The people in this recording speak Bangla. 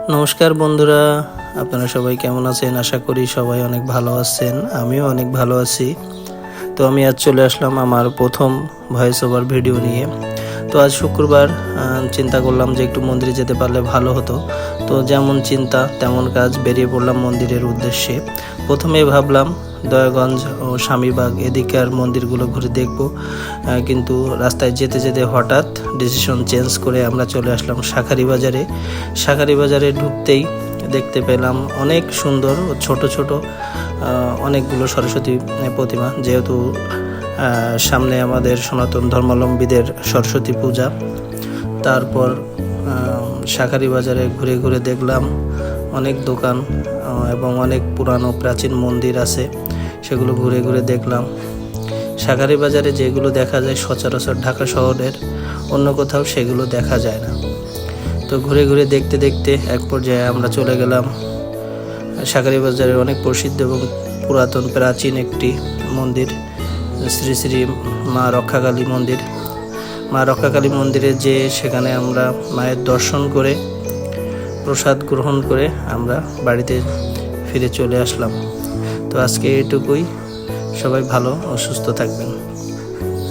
নমস্কার বন্ধুরা, আপনারা সবাই কেমন আছেন? আশা করি সবাই অনেক ভালো আছেন। আমিও অনেক ভালো আছি। তো আমি আজ চলে আসলাম আমার প্রথম ভয়েস ওভার ভিডিও নিয়ে। তো আজ শুক্রবার, চিন্তা করলাম যে একটু মন্দিরে যেতে পারলে ভালো হতো। তো যেমন চিন্তা তেমন কাজ, বেরিয়ে পড়লাম মন্দিরের উদ্দেশ্যে। প্রথমে ভাবলাম দয়াগঞ্জ ও স্বামীবাগ এদিকের মন্দিরগুলো ঘুরে দেখব, কিন্তু রাস্তায় যেতে যেতে হঠাৎ ডিসিশন চেঞ্জ করে আমরা চলে আসলাম শাঁখারি বাজারে। শাঁখারি বাজারে ঢুকতেই দেখতে পেলাম অনেক সুন্দর ও ছোট ছোট অনেকগুলো সরস্বতী প্রতিমা, যেহেতু সামনে আমাদের সনাতন ধর্মাবলম্বীদের সরস্বতী পূজা। তারপর শাঁখারি বাজারে ঘুরে ঘুরে দেখলাম অনেক দোকান এবং অনেক পুরানো প্রাচীন মন্দির আছে, সেগুলো ঘুরে ঘুরে দেখলাম। শাঁখারি বাজারে যেগুলো দেখা যায় সচরাচর ঢাকা শহরের অন্য কোথাও সেগুলো দেখা যায় না। তো ঘুরে ঘুরে দেখতে দেখতে এক পর্যায়ে আমরা চলে গেলাম শাঁখারি বাজারের অনেক প্রসিদ্ধ এবং পুরাতন প্রাচীন একটি মন্দির, শ্রী শ্রী মা রক্ষাকালী মন্দির। মা রক্ষাকালী মন্দিরে যে সেখানে আমরা মায়ের দর্শন করে প্রসাদ গ্রহণ করে আমরা বাড়িতে ফিরে চলে আসলাম। তো আজকে এটুকুই। সবাই ভালো ও সুস্থ থাকবেন।